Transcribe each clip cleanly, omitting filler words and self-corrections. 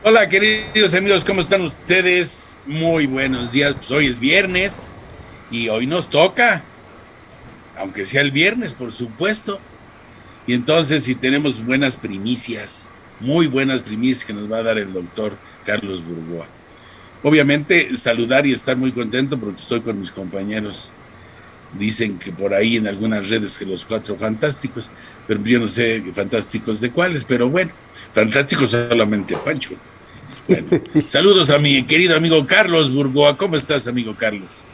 Hola, queridos amigos, ¿cómo están ustedes? Muy buenos días. Pues hoy es viernes y hoy nos toca, aunque sea el viernes, por supuesto. Y entonces, si tenemos buenas primicias, muy buenas primicias que nos va a dar el doctor Carlos Burgoa. Obviamente, saludar y estar muy contento porque estoy con mis compañeros. Dicen que por ahí en algunas redes que los cuatro fantásticos, pero yo no sé fantásticos de cuáles, pero bueno, fantásticos solamente Pancho. Bueno, saludos a mi querido amigo Carlos Burgoa. ¿Cómo estás, amigo Carlos?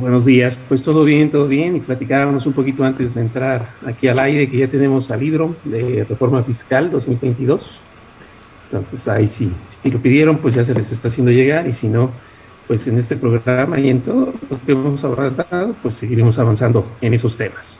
Buenos días, pues todo bien, y platicábamos un poquito antes de entrar aquí al aire que ya tenemos al libro de Reforma Fiscal 2022. Entonces ahí sí, si lo pidieron, pues ya se les está haciendo llegar, y si no, pues en este programa y en todo lo que hemos hablado, pues seguiremos avanzando en esos temas.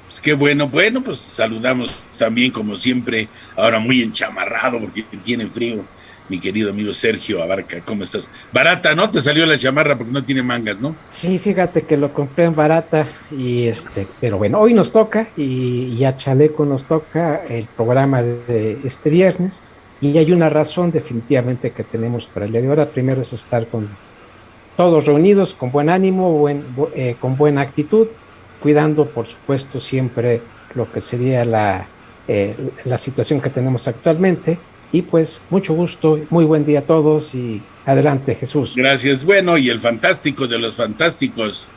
Pues qué bueno. Bueno, pues saludamos también, como siempre, ahora muy enchamarrado porque tiene frío, mi querido amigo Sergio Abarca. ¿Cómo estás? Barata, ¿no? Te salió la chamarra porque no tiene mangas, ¿no? Sí, fíjate que lo compré en barata pero bueno, hoy nos toca y a Chaleco nos toca el programa de este viernes y hay una razón definitivamente que tenemos para el día de ahora. Primero es estar con todos reunidos, con buen ánimo, con buena actitud, cuidando, por supuesto, siempre lo que sería la situación que tenemos actualmente. Y pues mucho gusto, muy buen día a todos y adelante, Jesús. Gracias. Bueno, y el fantástico de los fantásticos,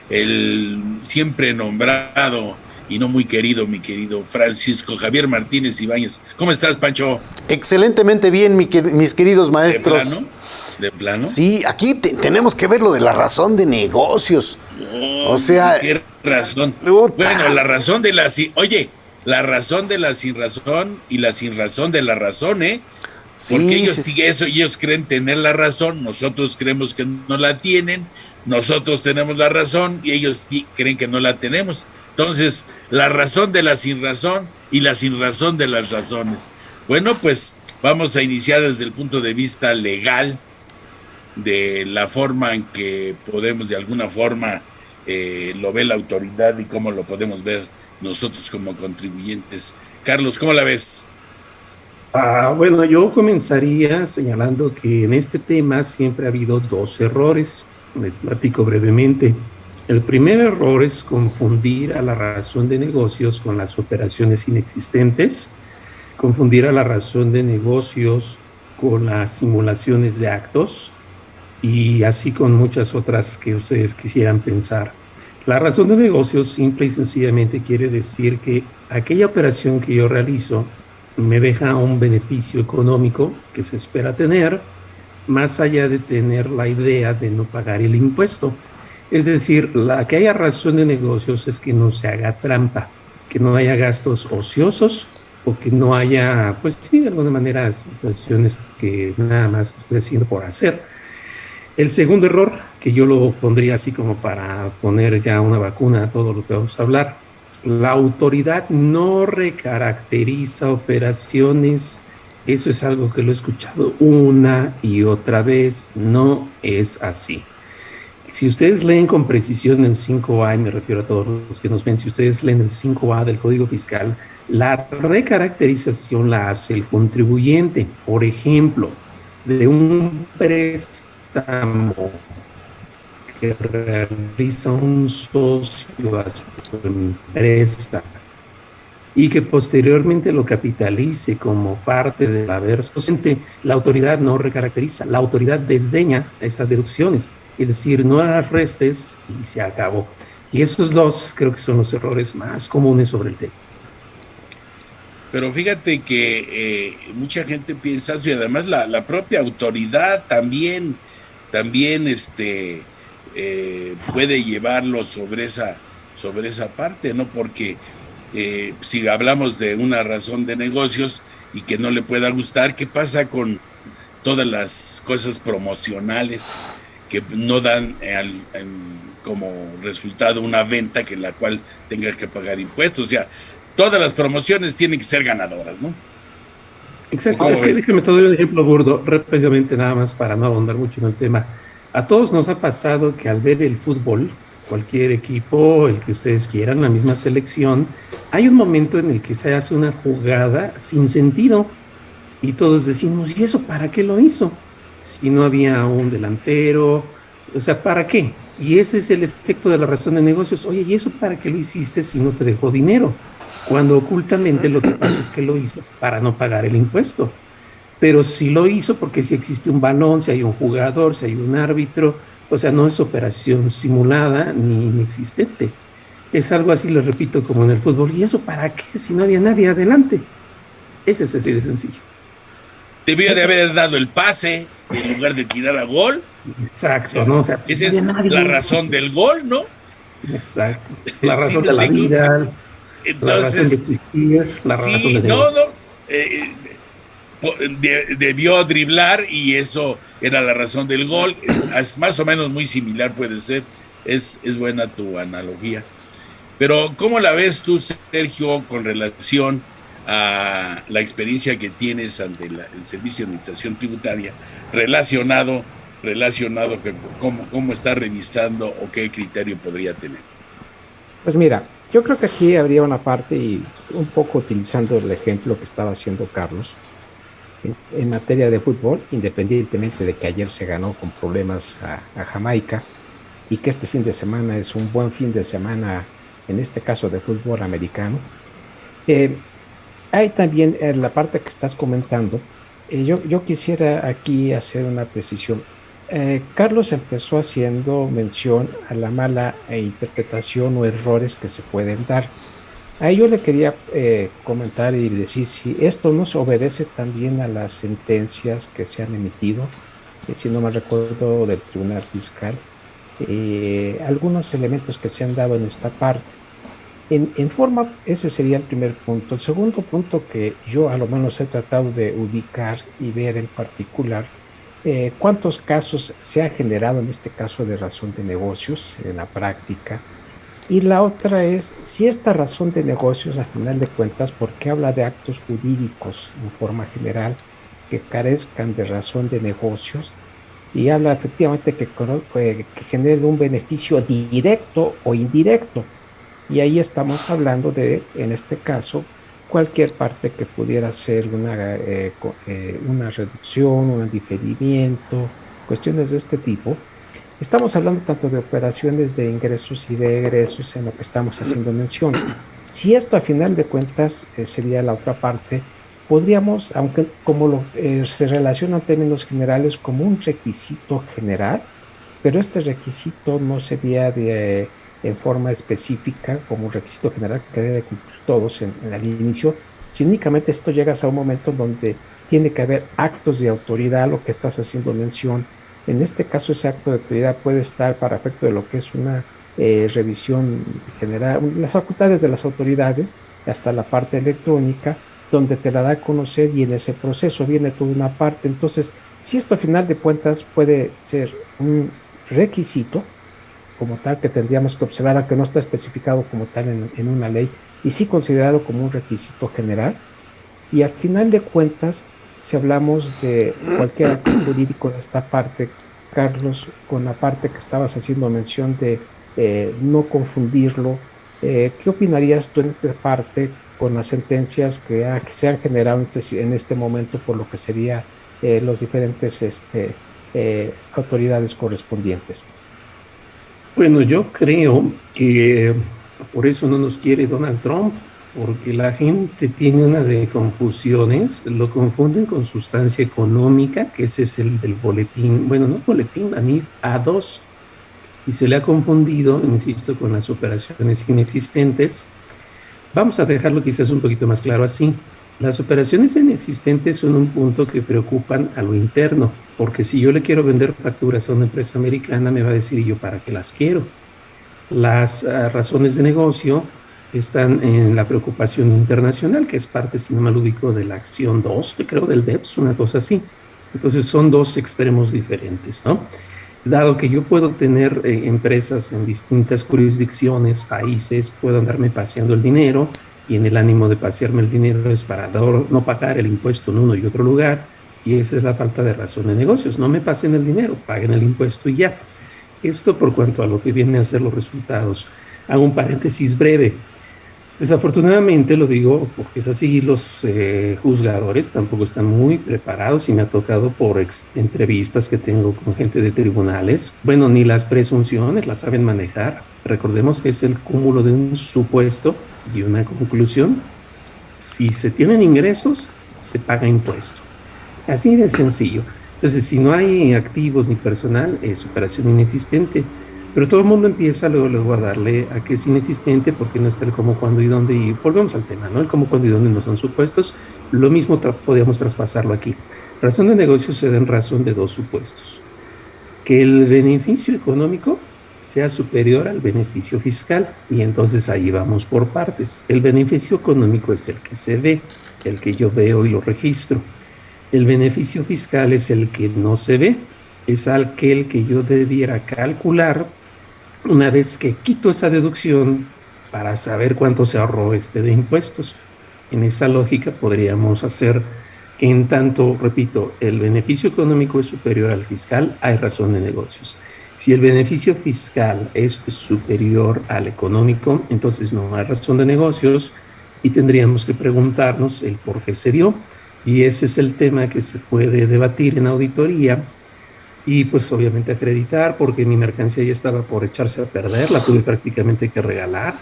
el siempre nombrado y no muy querido, mi querido Francisco Javier Martínez Ibáñez. ¿Cómo estás, Pancho? Excelentemente bien, mis queridos maestros. ¿De plano? ¿De plano? Sí, aquí tenemos que ver lo de la razón de negocios. Oh, o sea, ¿qué razón? Bueno, la razón de la... Oye, la razón de la sin razón y la sin razón de la razón, ¿eh? Porque ellos creen tener la razón, nosotros creemos que no la tienen, nosotros tenemos la razón y ellos creen que no la tenemos. Entonces, la razón de la sin razón y la sin razón de las razones. Bueno, pues vamos a iniciar desde el punto de vista legal, de la forma en que podemos de alguna forma lo ve la autoridad y cómo lo podemos ver nosotros como contribuyentes. Carlos, ¿cómo la ves? Bueno, yo comenzaría señalando que en este tema siempre ha habido dos errores. Les platico brevemente. El primer error es confundir a la razón de negocios con las operaciones inexistentes, confundir a la razón de negocios con las simulaciones de actos y así con muchas otras que ustedes quisieran pensar. La razón de negocios simple y sencillamente quiere decir que aquella operación que yo realizo me deja un beneficio económico que se espera tener, más allá de tener la idea de no pagar el impuesto. Es decir, que haya razón de negocios es que no se haga trampa, que no haya gastos ociosos o que no haya, pues sí, de alguna manera, situaciones que nada más estoy haciendo por hacer. El segundo error, que yo lo pondría así como para poner ya una vacuna a todo lo que vamos a hablar: la autoridad no recaracteriza operaciones. Eso es algo que lo he escuchado una y otra vez. No es así. Si ustedes leen con precisión el 5A, y me refiero a todos los que nos ven, si ustedes leen el 5A del Código Fiscal, la recaracterización la hace el contribuyente. Por ejemplo, de un préstamo que realiza un socio a su empresa y que posteriormente lo capitalice como parte del haber docente, la autoridad no recaracteriza, la autoridad desdeña esas deducciones, es decir, no las restes y se acabó. Y esos dos creo que son los errores más comunes sobre el tema. Pero fíjate que mucha gente piensa eso, y además la propia autoridad también puede llevarlo sobre esa parte, ¿no? Porque si hablamos de una razón de negocios y que no le pueda gustar, ¿qué pasa con todas las cosas promocionales que no dan como resultado una venta que la cual tenga que pagar impuestos? O sea, todas las promociones tienen que ser ganadoras, ¿no? Exacto, es que déjame te doy un ejemplo burdo, rápidamente nada más para no ahondar mucho en el tema. A todos nos ha pasado que al ver el fútbol, cualquier equipo, el que ustedes quieran, la misma selección, hay un momento en el que se hace una jugada sin sentido Y todos decimos, ¿y eso para qué lo hizo? Si no había un delantero, o sea, ¿para qué? Y ese es el efecto de la razón de negocios. Oye, ¿y eso para qué lo hiciste si no te dejó dinero? Cuando ocultamente lo que pasa es que lo hizo para no pagar el impuesto. Pero sí lo hizo porque si existe un balón, si hay un jugador, si hay un árbitro, o sea, no es operación simulada ni inexistente. Es algo así, lo repito, como en el fútbol. ¿Y eso para qué si no había nadie adelante? Ese es así de sencillo. Debió de haber dado el pase en lugar de tirar a gol. Exacto, O sea, ¿no? O sea, esa es la razón del gol, ¿no? Exacto. La razón de la vida, entonces, la razón de existir, la razón de no, debió driblar y eso era la razón del gol. Es más o menos muy similar puede ser. Es buena tu analogía. Pero ¿cómo la ves tú, Sergio, con relación a la experiencia que tienes ante el Servicio de Administración Tributaria relacionado que cómo está revisando o qué criterio podría tener? Pues mira, yo creo que aquí habría una parte, y un poco utilizando el ejemplo que estaba haciendo Carlos, en materia de fútbol, independientemente de que ayer se ganó con problemas a Jamaica y que este fin de semana es un buen fin de semana, en este caso de fútbol americano, hay también la parte que estás comentando. Yo quisiera aquí hacer una precisión. Carlos empezó haciendo mención a la mala interpretación o errores que se pueden dar. Ahí yo le quería comentar y decir si esto no se obedece también a las sentencias que se han emitido, si no me recuerdo, del Tribunal Fiscal, algunos elementos que se han dado en esta parte. En forma, ese sería el primer punto. El segundo punto que yo a lo menos he tratado de ubicar y ver en particular, cuántos casos se han generado en este caso de razón de negocios en la práctica. Y la otra es si esta razón de negocios, a final de cuentas, ¿por qué habla de actos jurídicos en forma general que carezcan de razón de negocios? Y habla efectivamente que genere un beneficio directo o indirecto. Y ahí estamos hablando de, en este caso, cualquier parte que pudiera ser una reducción, un diferimiento, cuestiones de este tipo. Estamos hablando tanto de operaciones de ingresos y de egresos en lo que estamos haciendo mención. Si esto a final de cuentas sería la otra parte, podríamos, aunque como se relaciona en términos generales como un requisito general, pero este requisito no sería en forma específica como un requisito general que debe cumplir todos al inicio, si únicamente esto llegas a un momento donde tiene que haber actos de autoridad, lo que estás haciendo mención. En este caso, ese acto de autoridad puede estar para efecto de lo que es una revisión general, las facultades de las autoridades, hasta la parte electrónica, donde te la da a conocer y en ese proceso viene toda una parte. Entonces, si esto a final de cuentas puede ser un requisito, como tal, que tendríamos que observar, aunque no está especificado como tal en una ley, y sí considerado como un requisito general. Y al final de cuentas, si hablamos de cualquier acto jurídico en esta parte, Carlos, con la parte que estabas haciendo mención de no confundirlo, ¿qué opinarías tú en esta parte con las sentencias que se han generado en este momento por lo que serían los diferentes autoridades correspondientes? Bueno, yo creo que por eso no nos quiere Donald Trump, porque la gente tiene una de confusiones, lo confunden con sustancia económica, que ese es el del boletín, bueno, no boletín, ANIF A2, y se le ha confundido, insisto, con las operaciones inexistentes. Vamos a dejarlo quizás un poquito más claro así. Las operaciones inexistentes son un punto que preocupan a lo interno, porque si yo le quiero vender facturas a una empresa americana, me va a decir, ¿y yo para qué las quiero? Las razones de negocio están en la preocupación internacional, que es parte, si no me lo ubico, de la acción 2, creo, del BEPS, una cosa así. Entonces son dos extremos diferentes, ¿no? Dado que yo puedo tener empresas en distintas jurisdicciones, países, puedo andarme paseando el dinero, y en el ánimo de pasearme el dinero es para no pagar el impuesto en uno y otro lugar, y esa es la falta de razón de negocios. No me pasen el dinero, paguen el impuesto y ya. Esto por cuanto a lo que vienen a ser los resultados. Hago un paréntesis breve. Desafortunadamente, lo digo porque es así, los juzgadores tampoco están muy preparados y me ha tocado por entrevistas que tengo con gente de tribunales. Bueno, ni las presunciones las saben manejar. Recordemos que es el cúmulo de un supuesto y una conclusión. Si se tienen ingresos, se paga impuesto. Así de sencillo. Entonces, si no hay activos ni personal, es operación inexistente. Pero todo el mundo empieza luego a darle a que es inexistente porque no está el cómo, cuándo y dónde. Y volvemos al tema, ¿no? El cómo, cuándo y dónde no son supuestos. Lo mismo podríamos traspasarlo aquí. Razón de negocio se da en razón de dos supuestos. Que el beneficio económico sea superior al beneficio fiscal. Y entonces ahí vamos por partes. El beneficio económico es el que se ve, el que yo veo y lo registro. El beneficio fiscal es el que no se ve. Es aquel que yo debiera calcular una vez que quito esa deducción para saber cuánto se ahorró de impuestos. En esa lógica podríamos hacer que en tanto, repito, el beneficio económico es superior al fiscal, hay razón de negocios. Si el beneficio fiscal es superior al económico, entonces no hay razón de negocios y tendríamos que preguntarnos el por qué se dio. Y ese es el tema que se puede debatir en auditoría. Y pues obviamente acreditar, porque mi mercancía ya estaba por echarse a perder, la tuve prácticamente que regalar,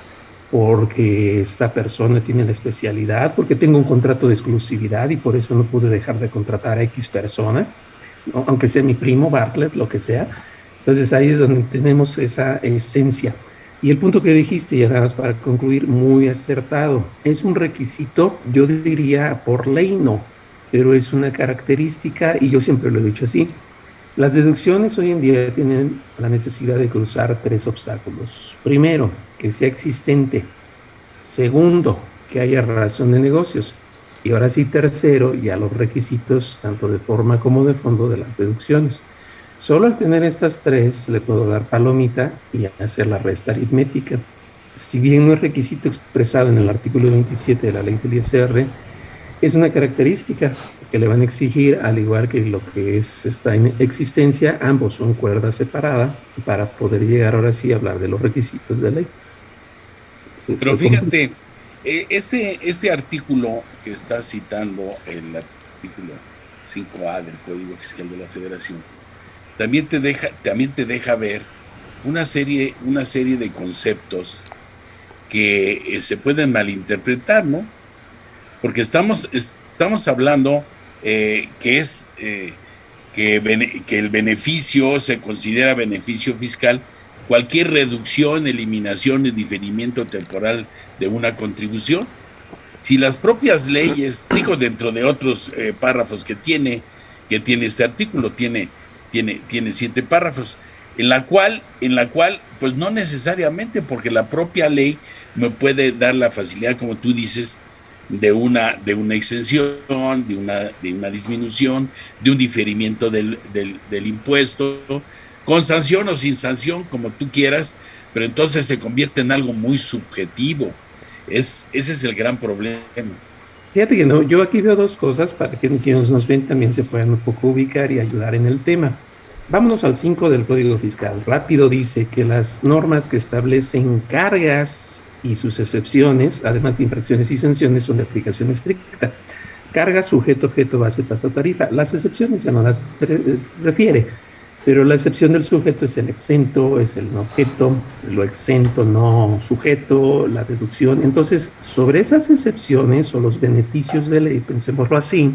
porque esta persona tiene la especialidad, porque tengo un contrato de exclusividad y por eso no pude dejar de contratar a X persona, ¿no? Aunque sea mi primo, Bartlett, lo que sea. Entonces ahí es donde tenemos esa esencia. Y el punto que dijiste, ya nada más para concluir, muy acertado. Es un requisito, yo diría por ley no, pero es una característica y yo siempre lo he dicho así. Las deducciones hoy en día tienen la necesidad de cruzar tres obstáculos. Primero, que sea existente. Segundo, que haya razón de negocios. Y ahora sí, tercero, ya los requisitos, tanto de forma como de fondo, de las deducciones. Solo al tener estas tres, le puedo dar palomita y hacer la resta aritmética. Si bien no es requisito expresado en el artículo 27 de la ley del ISR, es una característica que le van a exigir, al igual que lo que es esta existencia, ambos son cuerda separada para poder llegar ahora sí a hablar de los requisitos de ley. Pero fíjate, este artículo que está citando, el artículo 5A del Código Fiscal de la Federación, también te deja ver una serie de conceptos que se pueden malinterpretar, ¿no? Porque estamos hablando que el beneficio se considera beneficio fiscal cualquier reducción, eliminación y diferimiento temporal de una contribución. Si las propias leyes, digo, dentro de otros párrafos que tiene este artículo, tiene 7 párrafos, en la cual pues no necesariamente, porque la propia ley me puede dar la facilidad, como tú dices, de una exención, de una disminución, de un diferimiento del impuesto, con sanción o sin sanción, como tú quieras, pero entonces se convierte en algo muy subjetivo. Ese es el gran problema. Fíjate que no, yo aquí veo dos cosas para que quienes nos ven también se puedan un poco ubicar y ayudar en el tema. Vámonos al 5 del Código Fiscal. Rápido dice que las normas que establecen cargas y sus excepciones, además de infracciones y sanciones, son de aplicación estricta. Carga, sujeto, objeto, base, tasa, tarifa. Las excepciones ya no las refiere, pero la excepción del sujeto es el exento, es el no objeto, lo exento no sujeto, la deducción. Entonces, sobre esas excepciones o los beneficios de ley, pensémoslo así,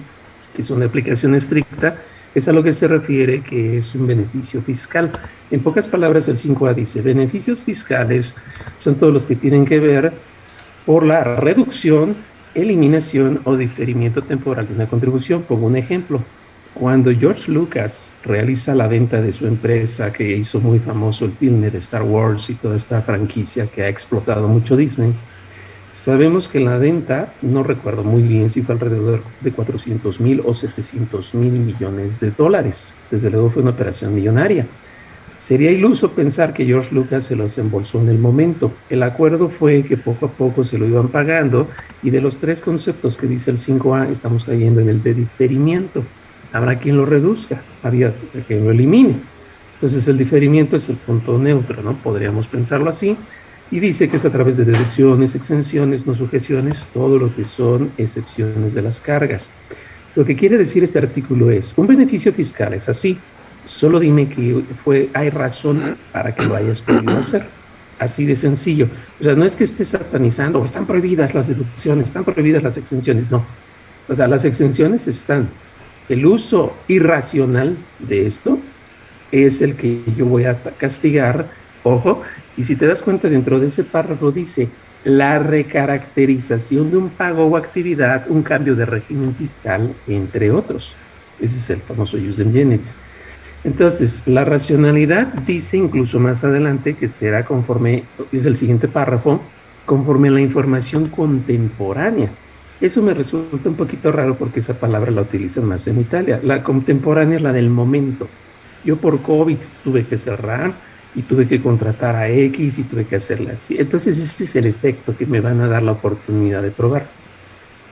que son de aplicación estricta, es a lo que se refiere que es un beneficio fiscal. En pocas palabras, el 5A dice, beneficios fiscales son todos los que tienen que ver por la reducción, eliminación o diferimiento temporal de una contribución. Pongo un ejemplo. Cuando George Lucas realiza la venta de su empresa, que hizo muy famoso el filme de Star Wars y toda esta franquicia que ha explotado mucho Disney, sabemos que la venta, no recuerdo muy bien si fue alrededor de 400,000 o 700,000 millones de dólares. Desde luego fue una operación millonaria. Sería iluso pensar que George Lucas se los embolsó en el momento. El acuerdo fue que poco a poco se lo iban pagando, y de los tres conceptos que dice el 5A estamos cayendo en el de diferimiento. Habrá quien lo reduzca, había quien lo elimine. Entonces el diferimiento es el punto neutro, ¿no? Podríamos pensarlo así. Y dice que es a través de deducciones, exenciones, no sujeciones, todo lo que son excepciones de las cargas. Lo que quiere decir este artículo es, un beneficio fiscal es así, solo dime que hay razón para que lo hayas podido hacer. Así de sencillo. O sea, no es que esté satanizando, están prohibidas las deducciones, están prohibidas las exenciones, no. O sea, las exenciones están. El uso irracional de esto es el que yo voy a castigar, ojo, y si te das cuenta dentro de ese párrafo dice la recaracterización de un pago o actividad, un cambio de régimen fiscal, entre otros. Ese es el famoso jus in generis. Entonces, la racionalidad dice incluso más adelante que será conforme, es el siguiente párrafo, conforme a la información contemporánea. Eso me resulta un poquito raro porque esa palabra la utilizan más en Italia. La contemporánea es la del momento. Yo por COVID tuve que cerrar y tuve que contratar a X y tuve que hacerla así. Entonces ese es el efecto que me van a dar la oportunidad de probar.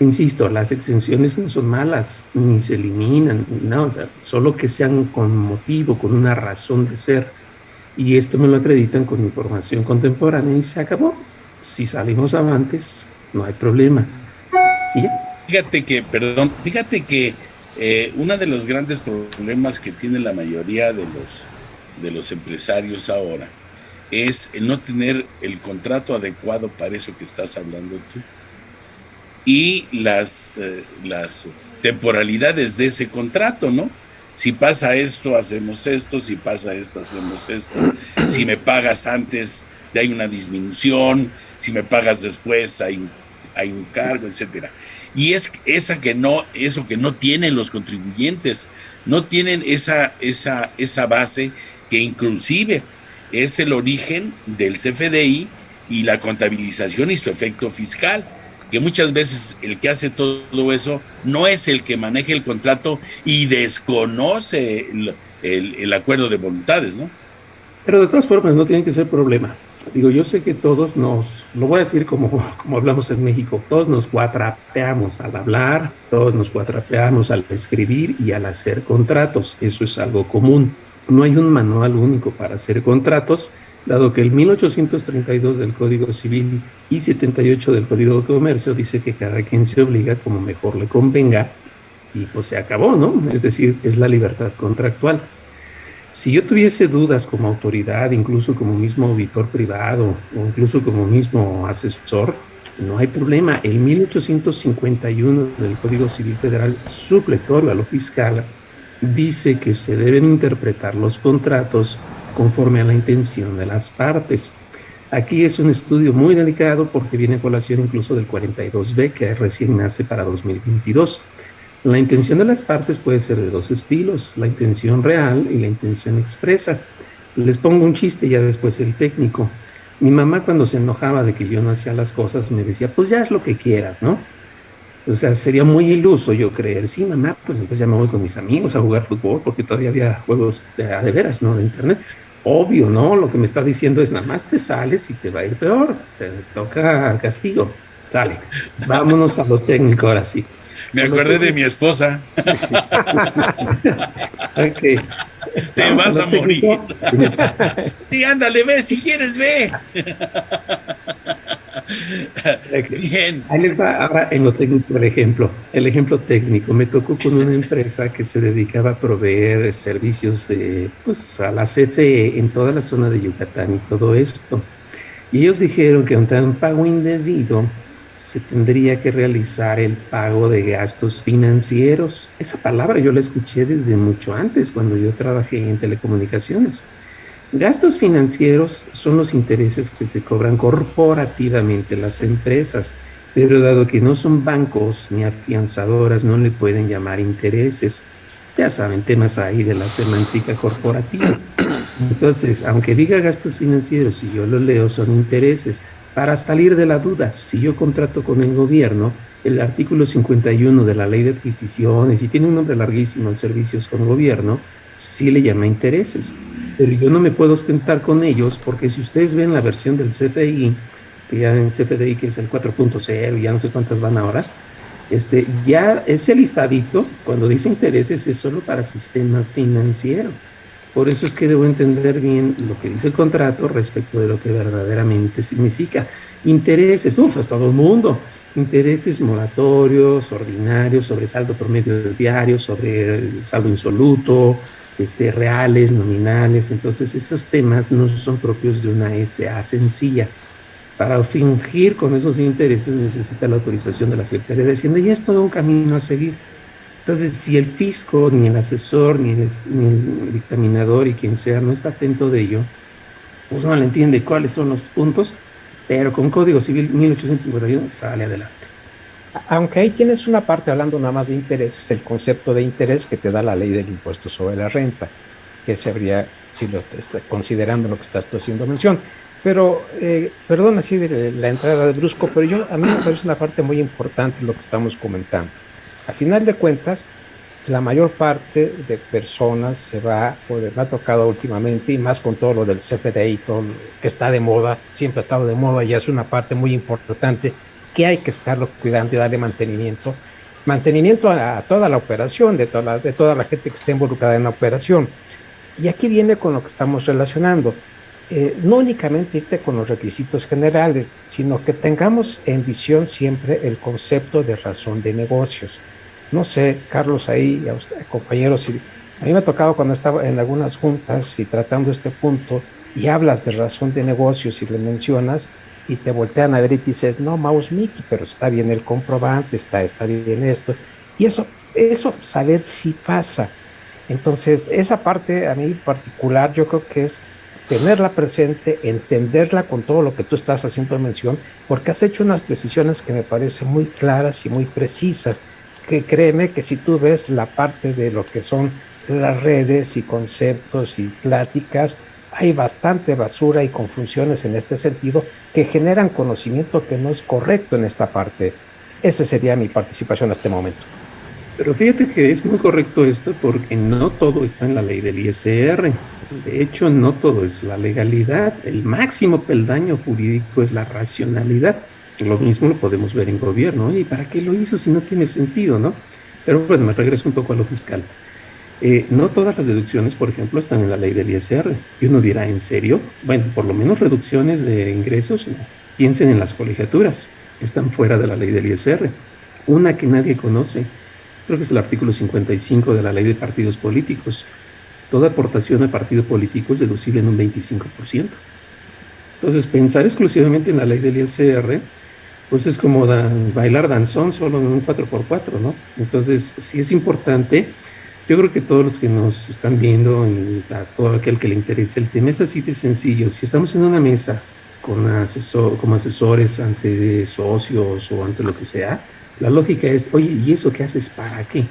Insisto, las exenciones no son malas, ni se eliminan, no, o sea, solo que sean con motivo, con una razón de ser. Y esto me lo acreditan con información contemporánea y se acabó. Si salimos avantes, no hay problema. Fíjate que uno de los grandes problemas que tiene la mayoría de los empresarios ahora es el no tener el contrato adecuado para eso que estás hablando tú y las temporalidades de ese contrato, ¿no? Si pasa esto, hacemos esto, si pasa esto, hacemos esto, si me pagas antes, hay una disminución, si me pagas después, hay un cargo, etcétera. Y es eso que no tienen los contribuyentes, no tienen esa base que inclusive es el origen del CFDI y la contabilización y su efecto fiscal, que muchas veces el que hace todo eso no es el que maneja el contrato y desconoce el acuerdo de voluntades, ¿no? Pero de todas formas no tiene que ser problema. Digo, yo sé que todos lo voy a decir como hablamos en México, todos nos cuatrapeamos al hablar, todos nos cuatrapeamos al escribir y al hacer contratos. Eso es algo común. No hay un manual único para hacer contratos, dado que el 1832 del Código Civil y 78 del Código de Comercio dice que cada quien se obliga como mejor le convenga y pues se acabó, ¿no? Es decir, es la libertad contractual. Si yo tuviese dudas como autoridad, incluso como mismo auditor privado o incluso como mismo asesor, no hay problema. El 1851 del Código Civil Federal, supletorio a lo fiscal, dice que se deben interpretar los contratos conforme a la intención de las partes. Aquí es un estudio muy delicado porque viene a colación incluso del 42B que recién nace para 2022. La intención de las partes puede ser de dos estilos, la intención real y la intención expresa. Les pongo un chiste ya después el técnico. Mi mamá cuando se enojaba de que yo no hacía las cosas me decía, pues ya haz lo que quieras, ¿no? O sea, sería muy iluso yo creer, sí, mamá, pues entonces ya me voy con mis amigos a jugar fútbol porque todavía había juegos de veras, ¿no? De internet. Obvio, ¿no? Lo que me está diciendo es nada más te sales y te va a ir peor, te toca castigo. Sale, vámonos a lo técnico ahora sí. Me acordé de mi esposa. Okay. Te vas a morir. Sí, ándale, ve, si quieres, ve. Okay. Bien. Ahí les va ahora en lo técnico el ejemplo técnico. Me tocó con una empresa que se dedicaba a proveer servicios a la CFE en toda la zona de Yucatán y todo esto. Y ellos dijeron que ante un pago indebido se tendría que realizar el pago de gastos financieros. Esa palabra yo la escuché desde mucho antes, cuando yo trabajé en telecomunicaciones. Gastos financieros son los intereses que se cobran corporativamente las empresas, pero dado que no son bancos ni afianzadoras, no le pueden llamar intereses. Ya saben, temas ahí de la semántica corporativa. Entonces, aunque diga gastos financieros, si yo lo leo, son intereses. Para salir de la duda, si yo contrato con el gobierno, el artículo 51 de la Ley de Adquisiciones, y tiene un nombre larguísimo, servicios con gobierno, sí le llama intereses. Pero yo no me puedo ostentar con ellos porque si ustedes ven la versión del CFDI, que ya en CFDI que es el 4.0, ya no sé cuántas van ahora, ya ese listadito, cuando dice intereses, es solo para sistema financiero. Por eso es que debo entender bien lo que dice el contrato respecto de lo que verdaderamente significa. Intereses, es todo el mundo. Intereses moratorios, ordinarios, sobre saldo promedio diario, sobre saldo insoluto, reales, nominales. Entonces, esos temas no son propios de una SA sencilla. Para fingir con esos intereses necesita la autorización de la Secretaría de Hacienda y es todo un camino a seguir. Entonces, si el fisco, ni el asesor, ni el dictaminador y quien sea no está atento de ello, pues no le entiende cuáles son los puntos, pero con Código Civil 1851 sale adelante. Aunque ahí tienes una parte hablando nada más de intereses, el concepto de interés que te da la ley del impuesto sobre la renta, que se habría, si lo está considerando lo que estás haciendo mención. Pero, perdón así de la entrada de brusco, pero a mí me parece una parte muy importante lo que estamos comentando. Al final de cuentas, la mayor parte de personas me ha tocado últimamente, y más con todo lo del CFDI, todo lo que está de moda, siempre ha estado de moda y es una parte muy importante que hay que estarlo cuidando y darle mantenimiento a toda la operación, de toda la gente que esté involucrada en la operación. Y aquí viene con lo que estamos relacionando. No únicamente irte con los requisitos generales, sino que tengamos en visión siempre el concepto de razón de negocios. No sé, Carlos, ahí, a usted, compañeros, a mí me ha tocado cuando estaba en algunas juntas y tratando este punto y hablas de razón de negocios y lo mencionas y te voltean a ver y te dices, no, Maus Miki, pero está bien el comprobante, está bien esto. Y eso saber si pasa. Entonces, esa parte a mí en particular yo creo que es tenerla presente, entenderla con todo lo que tú estás haciendo mención, porque has hecho unas decisiones que me parecen muy claras y muy precisas, que créeme que si tú ves la parte de lo que son las redes y conceptos y pláticas, hay bastante basura y confusiones en este sentido que generan conocimiento que no es correcto en esta parte. Esa sería mi participación hasta este momento. Pero fíjate que es muy correcto esto porque no todo está en la ley del ISR. De hecho, no todo es la legalidad. El máximo peldaño jurídico es la racionalidad. Lo mismo lo podemos ver en gobierno. ¿Y para qué lo hizo si no tiene sentido, no? Pero bueno, me regreso un poco a lo fiscal. No todas las deducciones, por ejemplo, están en la ley del ISR. Y uno dirá, ¿en serio? Bueno, por lo menos reducciones de ingresos, no. Piensen en las colegiaturas. Están fuera de la ley del ISR. Una que nadie conoce, creo que es el artículo 55 de la ley de partidos políticos. Toda aportación a partido político es deducible en un 25%. Entonces, pensar exclusivamente en la ley del ISR, pues es como bailar danzón solo en un 4x4, ¿no? Entonces, sí es importante. Yo creo que todos los que nos están viendo y a todo aquel que le interese el tema es así de sencillo. Si estamos en una mesa como asesores ante socios o ante lo que sea, la lógica es, oye, ¿y eso qué haces para qué?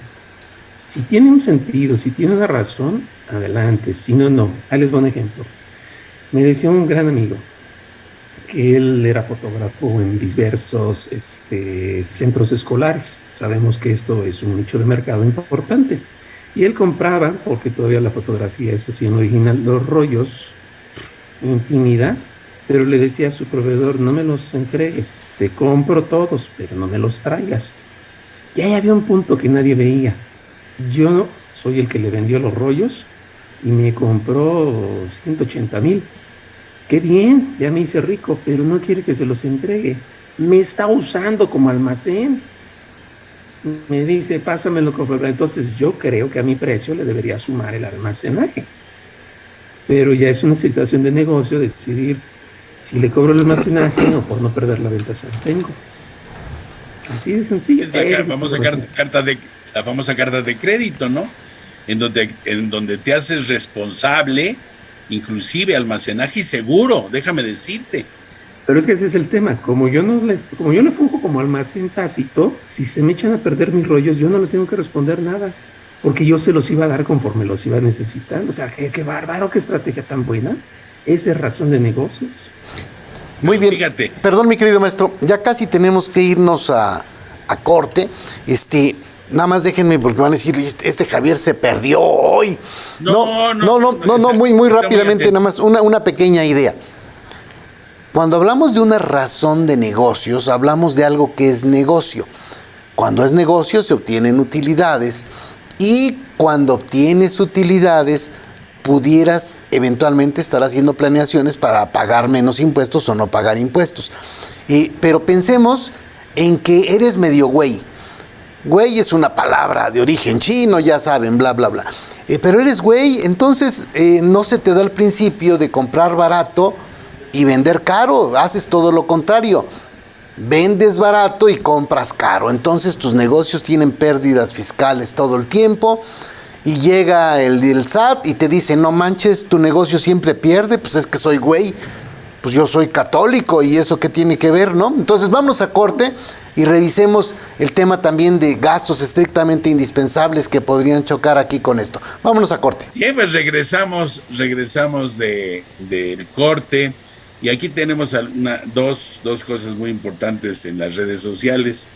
Si tiene un sentido, si tiene una razón, adelante. Si no, no. Ahí les voy un ejemplo. Me decía un gran amigo que él era fotógrafo en diversos centros escolares. Sabemos que esto es un nicho de mercado importante. Y él compraba, porque todavía la fotografía es así en original, los rollos intimidad, pero le decía a su proveedor, no me los entregues, te compro todos, pero no me los traigas. Y ahí había un punto que nadie veía. Yo soy el que le vendió los rollos y me compró 180,000. Qué bien, ya me hice rico, pero no quiere que se los entregue. Me está usando como almacén. Me dice, pásamelo. Entonces yo creo que a mi precio le debería sumar el almacenaje. Pero ya es una situación de negocio decidir si le cobro el almacenaje o por no perder la venta se la tengo. Así de sencillo. Es la famosa carta de crédito, ¿no? En donde te haces responsable, inclusive almacenaje y seguro, déjame decirte. Pero es que ese es el tema. Como yo le funjo como almacén tácito, si se me echan a perder mis rollos, yo no le tengo que responder nada, porque yo se los iba a dar conforme los iba necesitando. O sea, qué bárbaro, qué estrategia tan buena. Esa es razón de negocios. Muy bien. Fíjate. Perdón, mi querido maestro, ya casi tenemos que irnos a corte. Nada más déjenme, porque van a decir, Javier se perdió hoy. No, muy rápidamente, nada más una pequeña idea. Cuando hablamos de una razón de negocios, hablamos de algo que es negocio. Cuando es negocio se obtienen utilidades y cuando obtienes utilidades pudieras eventualmente estar haciendo planeaciones para pagar menos impuestos o no pagar impuestos. Pero pensemos en que eres medio güey. Güey es una palabra de origen chino, ya saben, bla, bla, bla. Pero eres güey, entonces no se te da el principio de comprar barato y vender caro. Haces todo lo contrario. Vendes barato y compras caro. Entonces tus negocios tienen pérdidas fiscales todo el tiempo. Y llega el SAT y te dice, no manches, tu negocio siempre pierde. Pues es que soy güey. Pues yo soy católico y eso qué tiene que ver, ¿no? Entonces vamos a corte y revisemos el tema también de gastos estrictamente indispensables que podrían chocar aquí con esto. Vámonos a corte. Bien, pues regresamos del corte y aquí tenemos dos cosas muy importantes en las redes sociales.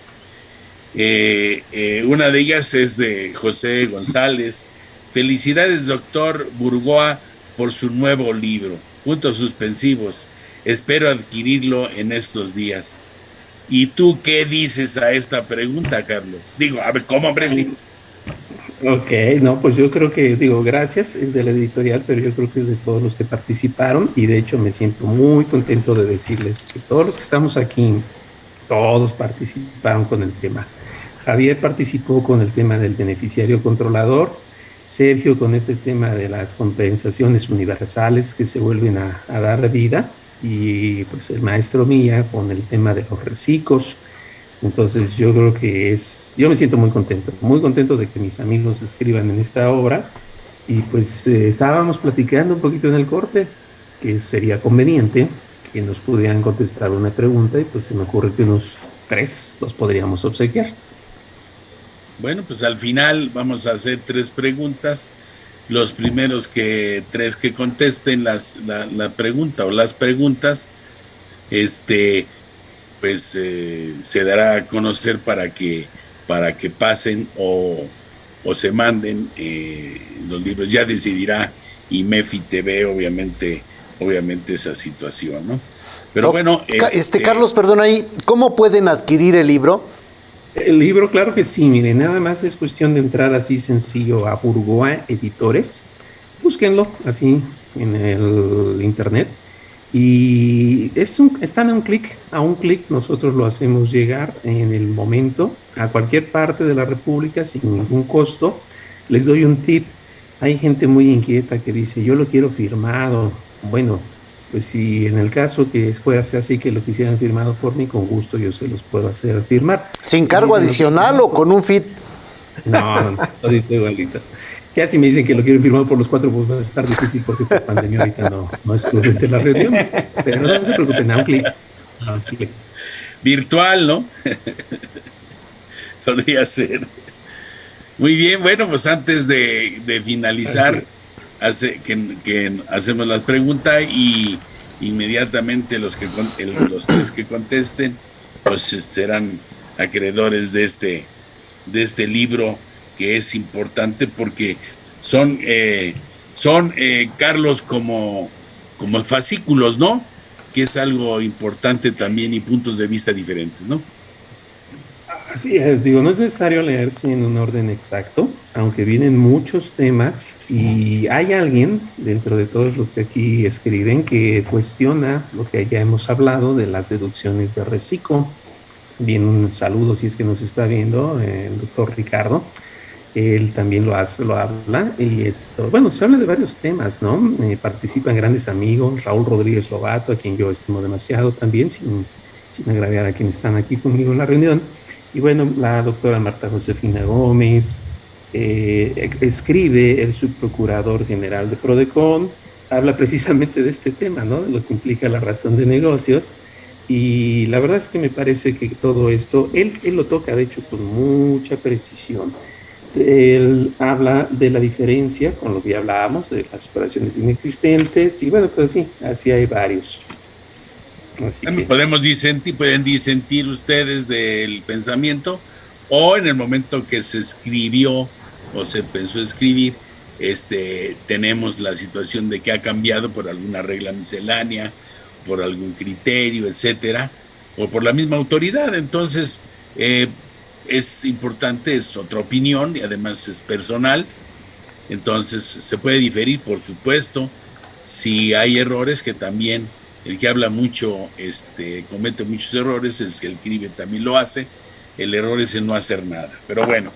Una de ellas es de José González. Felicidades, doctor Burgoa, por su nuevo libro. Puntos suspensivos. Espero adquirirlo en estos días. ¿Y tú qué dices a esta pregunta, Carlos? Digo, a ver, ¿cómo, hombre? Sí. Ok, no, pues yo creo que, gracias, es de la editorial, pero yo creo que es de todos los que participaron y de hecho me siento muy contento de decirles que todos los que estamos aquí, todos participaron con el tema. Javier participó con el tema del beneficiario controlador, Sergio con este tema de las compensaciones universales que se vuelven a dar vida, y pues el maestro Mía con el tema de los reciclos. Entonces yo creo que yo me siento muy contento de que mis amigos escriban en esta obra, y pues estábamos platicando un poquito en el corte que sería conveniente que nos pudieran contestar una pregunta, y pues se me ocurre que unos 3 los podríamos obsequiar. Bueno, pues al final vamos a hacer 3 preguntas. Los primeros 3 que contesten la pregunta o las preguntas, pues se dará a conocer para que pasen o se manden los libros. Ya decidirá IMEFI TV, obviamente esa situación, ¿no? Pero bueno. Carlos, perdón ahí, ¿cómo pueden adquirir el libro? El libro, claro que sí, miren, nada más es cuestión de entrar así sencillo a Burgoa Editores, búsquenlo así en el internet y están a un clic nosotros lo hacemos llegar en el momento a cualquier parte de la República sin ningún costo. Les doy un tip, hay gente muy inquieta que dice, yo lo quiero firmado. Bueno, pues si en el caso que fuese así, que lo quisieran firmado por mí, con gusto yo se los puedo hacer firmar. ¿Sin cargo adicional o con un fit? No, todito igualito. Ya si me dicen que lo quieren firmado por los 4, pues va a estar difícil porque por pandemia ahorita no es prudente la reunión. Pero no se preocupen, a un clic. Virtual, ¿no? Podría ser. Muy bien, bueno, pues antes de finalizar, que hacemos las preguntas y inmediatamente los 3 que contesten pues serán acreedores de este libro, que es importante porque son Carlos, como fascículos, ¿no? Que es algo importante también y puntos de vista diferentes, ¿no? Así es, no es necesario leerse en un orden exacto, aunque vienen muchos temas y hay alguien dentro de todos los que aquí escriben que cuestiona lo que ya hemos hablado de las deducciones de reciclo. Bien, un saludo si es que nos está viendo, el doctor Ricardo. Él también lo habla y se habla de varios temas, ¿no? Participan grandes amigos, Raúl Rodríguez Lobato, a quien yo estimo demasiado también, sin agraviar a quienes están aquí conmigo en la reunión. Y bueno, la doctora Marta Josefina Gómez, escribe el subprocurador general de Prodecon, habla precisamente de este tema, ¿no? De lo que implica la razón de negocios. Y la verdad es que me parece que todo esto, él lo toca de hecho con mucha precisión. Él habla de la diferencia con lo que ya hablábamos, de las operaciones inexistentes, y bueno, pues sí, así hay varios. Pueden disentir ustedes del pensamiento, o en el momento que se escribió o se pensó escribir, tenemos la situación de que ha cambiado por alguna regla miscelánea, por algún criterio, etcétera, o por la misma autoridad. Entonces, es importante, es otra opinión y además es personal, Entonces, se puede diferir, por supuesto, si hay errores, que también el que habla mucho comete muchos errores, el que escribe también lo hace. El error es el no hacer nada. Pero bueno,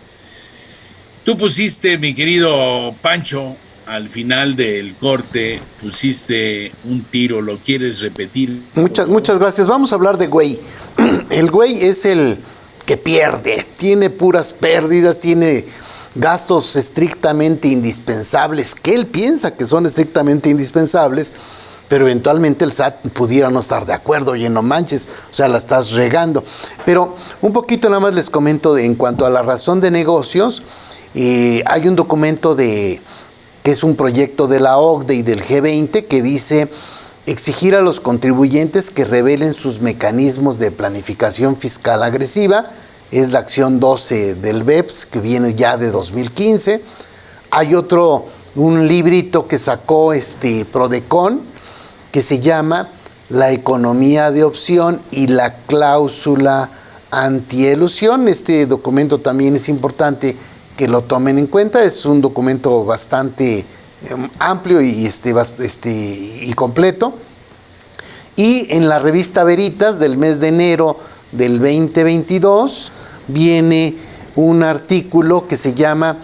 tú pusiste, mi querido Pancho, al final del corte, pusiste un tiro, ¿lo quieres repetir? Muchas gracias. Vamos a hablar de güey. El güey es el que pierde, tiene puras pérdidas, tiene gastos estrictamente indispensables, que él piensa que son estrictamente indispensables, pero eventualmente el SAT pudiera no estar de acuerdo. Oye, no manches, o sea, la estás regando. Pero un poquito nada más les comento en cuanto a la razón de negocios. Hay un documento que es un proyecto de la OCDE y del G20 que dice exigir a los contribuyentes que revelen sus mecanismos de planificación fiscal agresiva. Es la acción 12 del BEPS, que viene ya de 2015. Hay un librito que sacó Prodecon, que se llama La economía de opción y la cláusula antielusión. Este documento también es importante que lo tomen en cuenta. Es un documento bastante amplio y completo. Y en la revista Veritas del mes de enero del 2022 viene un artículo que se llama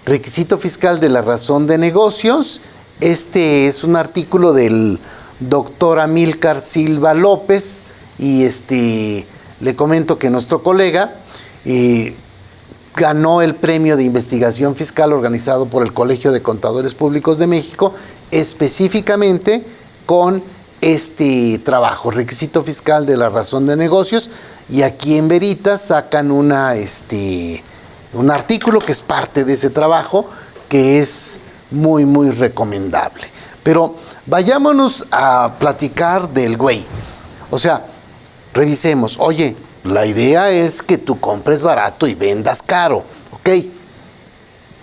Requisito fiscal de la razón de negocios. Este es un artículo del doctor Amílcar Silva López y le comento que nuestro colega ganó el premio de investigación fiscal organizado por el Colegio de Contadores Públicos de México, específicamente con este trabajo, requisito fiscal de la razón de negocios, y aquí en Veritas sacan un artículo que es parte de ese trabajo, que es muy, muy recomendable. Pero vayámonos a platicar del güey. O sea, revisemos. Oye, la idea es que tú compres barato y vendas caro, ¿ok?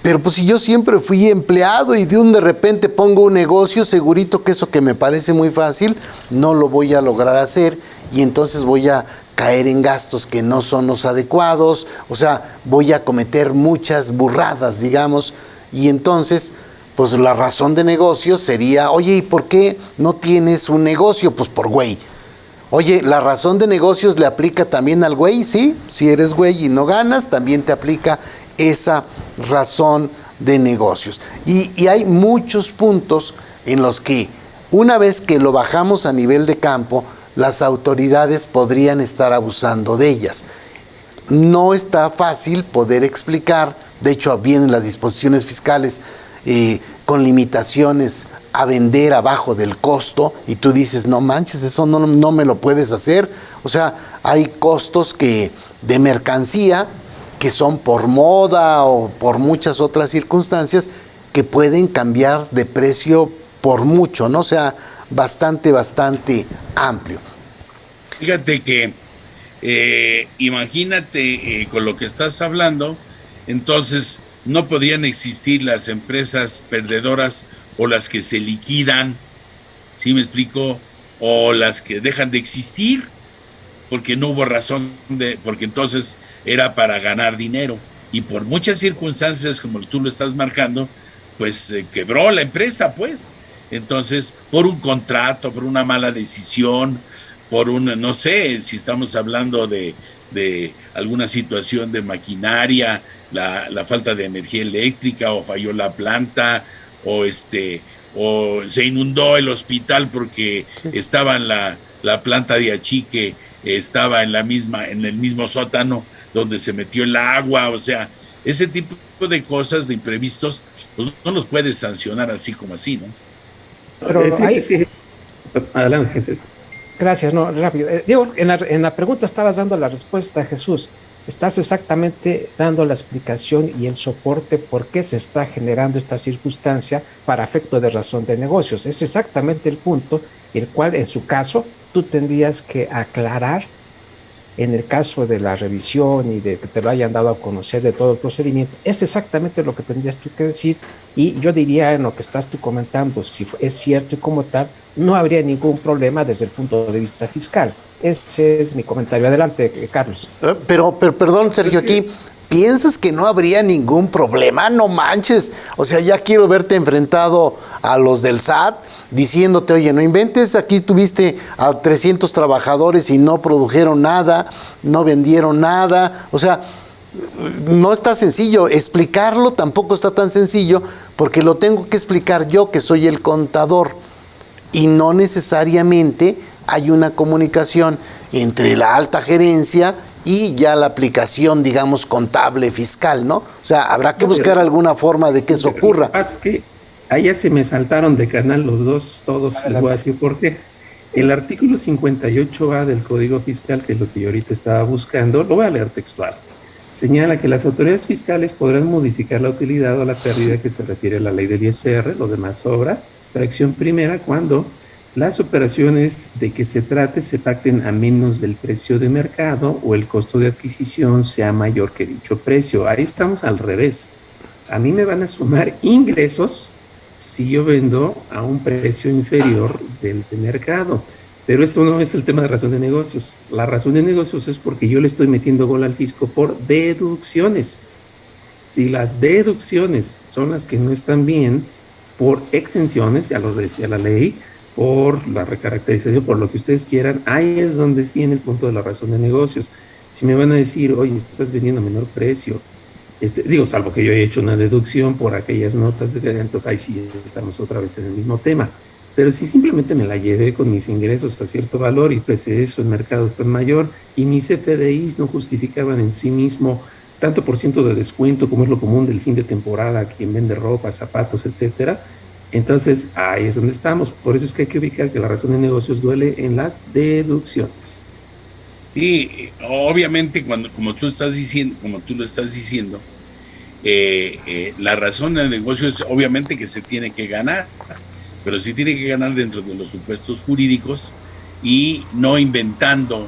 Pero pues si yo siempre fui empleado y de repente pongo un negocio, segurito que eso que me parece muy fácil, no lo voy a lograr hacer y entonces voy a caer en gastos que no son los adecuados, o sea, voy a cometer muchas burradas, digamos, y entonces, pues la razón de negocio sería, oye, ¿y por qué no tienes un negocio? Pues por güey. Oye, la razón de negocios le aplica también al güey, ¿sí? Si eres güey y no ganas, también te aplica esa razón de negocios. Y hay muchos puntos en los que una vez que lo bajamos a nivel de campo, las autoridades podrían estar abusando de ellas. No está fácil poder explicar, de hecho vienen las disposiciones fiscales con limitaciones a vender abajo del costo y tú dices, no manches, eso no me lo puedes hacer. O sea, hay costos de mercancía que son por moda o por muchas otras circunstancias que pueden cambiar de precio por mucho, ¿no? O sea, bastante amplio. Fíjate que imagínate con lo que estás hablando, entonces no podrían existir las empresas perdedoras o las que se liquidan, ¿sí me explico? O las que dejan de existir porque no hubo razón porque entonces era para ganar dinero y por muchas circunstancias como tú lo estás marcando, pues quebró la empresa, pues. Entonces, por un contrato, por una mala decisión, por no sé, si estamos hablando de alguna situación de maquinaria, la falta de energía eléctrica, o falló la planta, o se inundó el hospital porque estaba en la planta de achique, estaba en el mismo sótano donde se metió el agua, o sea, ese tipo de cosas, de imprevistos, pues no los puedes sancionar así como así, ¿no? Pero sí. Adelante, Jesús. Gracias, no, rápido. Diego, en la pregunta estabas dando la respuesta, Jesús. Estás exactamente dando la explicación y el soporte por qué se está generando esta circunstancia para efecto de razón de negocios. Es exactamente el punto, el cual en su caso tú tendrías que aclarar en el caso de la revisión y de que te lo hayan dado a conocer de todo el procedimiento. Es exactamente lo que tendrías tú que decir y yo diría en lo que estás tú comentando, si es cierto y como tal, no habría ningún problema desde el punto de vista fiscal. Ese es mi comentario. Adelante, Carlos. Pero perdón, Sergio, aquí ¿piensas que no habría ningún problema? No manches, o sea, ya quiero verte enfrentado a los del SAT diciéndote, oye, no inventes, aquí tuviste a 300 trabajadores y no produjeron nada, no vendieron nada, o sea, no está sencillo, explicarlo tampoco está tan sencillo porque lo tengo que explicar yo que soy el contador y no necesariamente hay una comunicación entre la alta gerencia y ya la aplicación, digamos, contable, fiscal, ¿no? O sea, habrá que buscar alguna forma de que eso ocurra. Es que ahí ya se me saltaron de canal los dos, todos. Les voy a decir por qué. El artículo 58A del Código Fiscal, que es lo que yo ahorita estaba buscando, lo voy a leer textual. Señala que las autoridades fiscales podrán modificar la utilidad o la pérdida que se refiere a la ley del ISR, lo demás sobra. Fracción primera, cuando las operaciones de que se trate se pacten a menos del precio de mercado o el costo de adquisición sea mayor que dicho precio. Ahí estamos al revés. A mí me van a sumar ingresos si yo vendo a un precio inferior del de mercado. Pero esto no es el tema de razón de negocios. La razón de negocios es porque yo le estoy metiendo gol al fisco por deducciones. Si las deducciones son las que no están bien, por exenciones, ya lo decía la ley, por la recaracterización, por lo que ustedes quieran, ahí es donde viene el punto de la razón de negocios. Si me van a decir, oye, estás vendiendo a menor precio, salvo que yo haya hecho una deducción por aquellas notas, entonces ahí sí estamos otra vez en el mismo tema. Pero si simplemente me la llevé con mis ingresos a cierto valor y pese a eso el mercado es tan mayor y mis CFDIs no justificaban en sí mismo tanto por ciento de descuento como es lo común del fin de temporada, quien vende ropa, zapatos, etcétera, entonces ahí es donde estamos. Por eso es que hay que ubicar que la razón de negocios duele en las deducciones. Y obviamente como tú lo estás diciendo, la razón de negocio es obviamente que se tiene que ganar, pero sí tiene que ganar dentro de los supuestos jurídicos y no inventando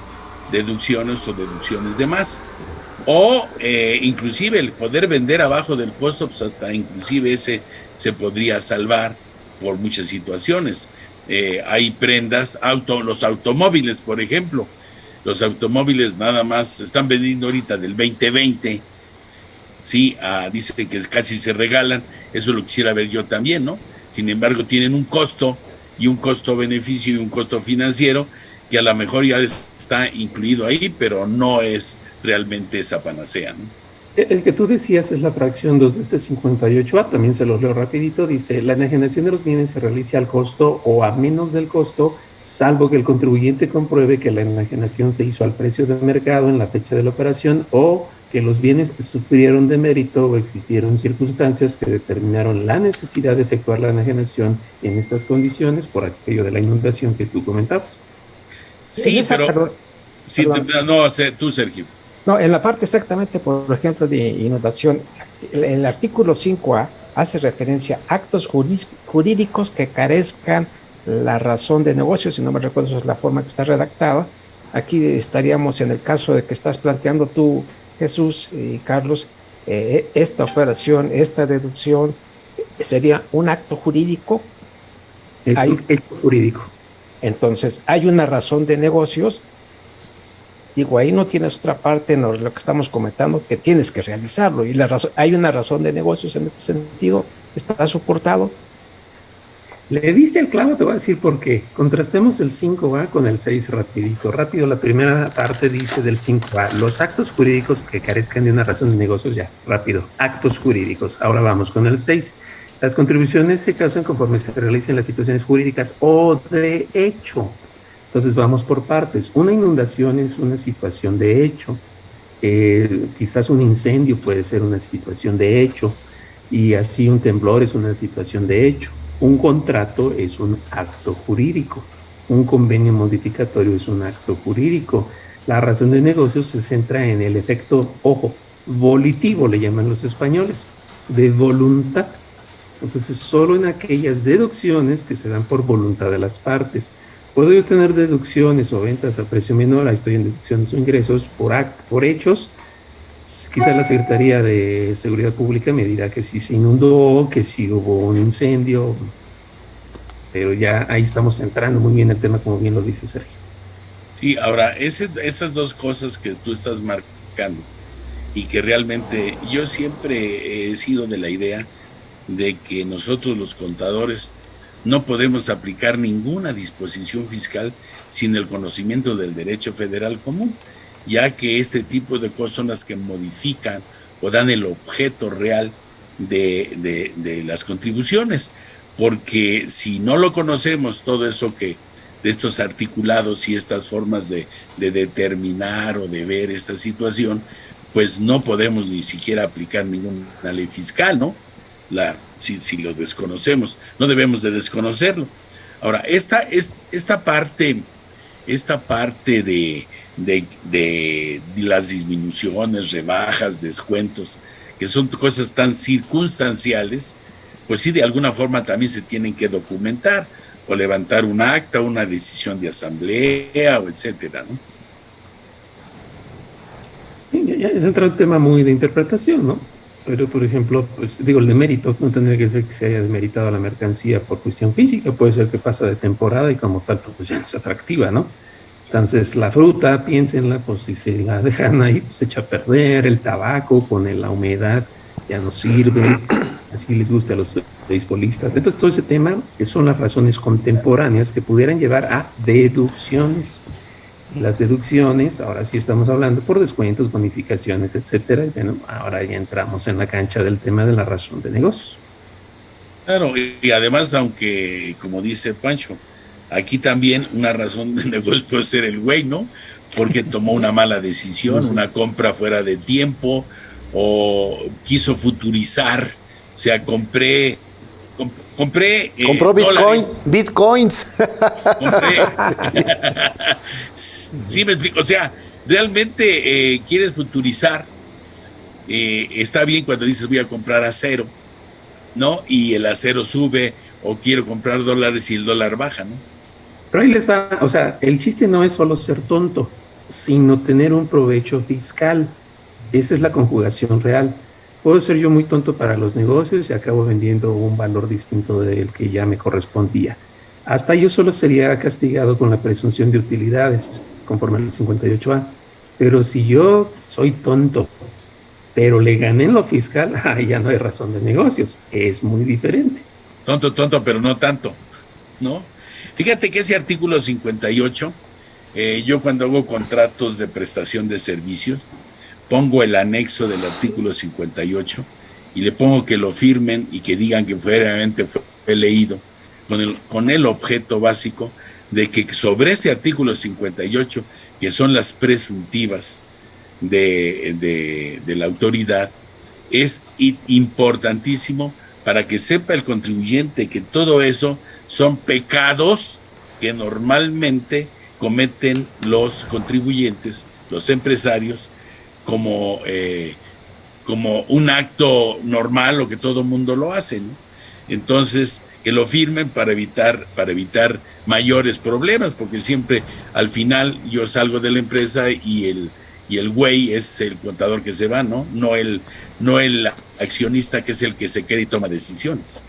deducciones o deducciones de más. O inclusive el poder vender abajo del costo, pues hasta inclusive ese se podría salvar por muchas situaciones. Hay prendas, los automóviles, por ejemplo. Los automóviles nada más están vendiendo ahorita del 2020, sí, dicen que casi se regalan, eso lo quisiera ver yo también, ¿no? Sin embargo, tienen un costo y un costo-beneficio y un costo financiero que a lo mejor ya está incluido ahí, pero no es realmente esa panacea, ¿no? El que tú decías es la fracción 2 de este 58A, también se los leo rapidito, dice, la enajenación de los bienes se realiza al costo o a menos del costo, salvo que el contribuyente compruebe que la enajenación se hizo al precio de mercado en la fecha de la operación o que los bienes sufrieron de mérito o existieron circunstancias que determinaron la necesidad de efectuar la enajenación en estas condiciones por aquello de la inundación que tú comentabas. Sí, pero... Sí, no, tú, Sergio. No, en la parte exactamente, por ejemplo, de inundación, el artículo 5A hace referencia a actos jurídicos que carezcan la razón de negocio, si no me recuerdo, esa es la forma que está redactada. Aquí estaríamos en el caso de que estás planteando tú, Jesús y Carlos, esta operación, esta deducción, sería un acto jurídico. Es un hecho jurídico. Entonces, hay una razón de negocios. Digo, ahí no tienes otra parte en lo que estamos comentando, que tienes que realizarlo. Y hay una razón de negocios en este sentido, está soportado. Le diste el clavo, te voy a decir por qué. Contrastemos el 5A con el 6 rapidito. Rápido, la primera parte dice del 5A, los actos jurídicos que carezcan de una razón de negocios, ya, rápido, actos jurídicos. Ahora vamos con el 6. Las contribuciones se causan conforme se realicen las situaciones jurídicas o de hecho. Entonces vamos por partes. Una inundación es una situación de hecho. Quizás un incendio puede ser una situación de hecho. Y así un temblor es una situación de hecho. Un contrato es un acto jurídico. Un convenio modificatorio es un acto jurídico. La razón de negocios se centra en el efecto, ojo, volitivo, le llaman los españoles, de voluntad. Entonces, solo en aquellas deducciones que se dan por voluntad de las partes. Puedo yo tener deducciones o ventas a precio menor, ahí estoy en deducciones o ingresos por hechos. Quizá la Secretaría de Seguridad Pública me dirá que sí se inundó, que sí hubo un incendio, pero ya ahí estamos centrando muy bien el tema, como bien lo dice Sergio. Sí, ahora, esas dos cosas que tú estás marcando, y que realmente yo siempre he sido de la idea de que nosotros los contadores no podemos aplicar ninguna disposición fiscal sin el conocimiento del derecho federal común, ya que este tipo de cosas son las que modifican o dan el objeto real de las contribuciones, porque si no lo conocemos, todo eso que de estos articulados y estas formas de determinar o de ver esta situación, pues no podemos ni siquiera aplicar ninguna ley fiscal, ¿no? Si lo desconocemos, no debemos de desconocerlo. Ahora, esta parte de las disminuciones, rebajas, descuentos, que son cosas tan circunstanciales, pues sí, de alguna forma también se tienen que documentar, o levantar un acta, una decisión de asamblea, o etcétera, ¿no? Ya es un tema muy de interpretación, ¿no? Pero, por ejemplo, pues digo, el demérito no tendría que ser que se haya demeritado la mercancía por cuestión física, puede ser que pasa de temporada y como tal, pues ya no es atractiva, ¿no? Entonces, la fruta, piénsenla, pues si se la dejan ahí, pues se echa a perder, el tabaco con la humedad ya no sirve, así les gusta a los beisbolistas. Entonces, todo ese tema, que son las razones contemporáneas que pudieran llevar a deducciones. Las deducciones, ahora sí estamos hablando por descuentos, bonificaciones, etcétera. Y bueno, ahora ya entramos en la cancha del tema de la razón de negocios. Claro, y además, aunque, como dice Pancho, aquí también una razón de negocio puede ser el güey, ¿no? Porque tomó una mala decisión, una compra fuera de tiempo, o quiso futurizar, o sea, compró bitcoins. Compré. Sí, me explico. O sea, realmente quieres futurizar. Está bien cuando dices voy a comprar acero, ¿no? Y el acero sube, o quiero comprar dólares y el dólar baja, ¿no? Pero ahí les va, o sea, el chiste no es solo ser tonto, sino tener un provecho fiscal. Esa es la conjugación real. Puedo ser yo muy tonto para los negocios y acabo vendiendo un valor distinto del que ya me correspondía. Hasta yo solo sería castigado con la presunción de utilidades, conforme al 58A. Pero si yo soy tonto, pero le gané en lo fiscal, ya no hay razón de negocios. Es muy diferente. Tonto, pero no tanto, ¿no? Fíjate que ese artículo 58, yo cuando hago contratos de prestación de servicios, pongo el anexo del artículo 58 y le pongo que lo firmen y que digan que realmente fue leído con el objeto básico de que sobre este artículo 58, que son las presuntivas de la autoridad, es importantísimo para que sepa el contribuyente que todo eso son pecados que normalmente cometen los contribuyentes, los empresarios, como un acto normal o que todo el mundo lo hace, ¿no? Entonces, que lo firmen para evitar mayores problemas, porque siempre al final yo salgo de la empresa y el güey es el contador que se va, ¿no? No el accionista, que es el que se queda y toma decisiones.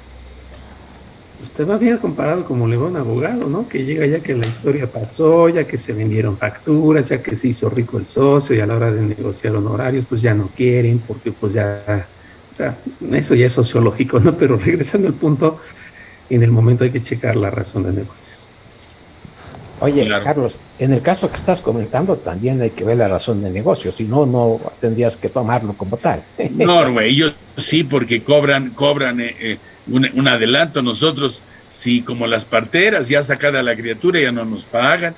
Usted va bien comparado como le va a un abogado, ¿no? Que llega ya que la historia pasó, ya que se vendieron facturas, ya que se hizo rico el socio y a la hora de negociar honorarios, pues ya no quieren, porque pues ya, o sea, eso ya es sociológico, ¿no? Pero regresando al punto, en el momento hay que checar la razón de negocios. Oye, claro. Carlos, en el caso que estás comentando también hay que ver la razón de negocio, si no, no tendrías que tomarlo como tal. No, güey, ellos sí, porque cobran un adelanto. Nosotros, sí, como las parteras, ya sacada la criatura, ya no nos pagan.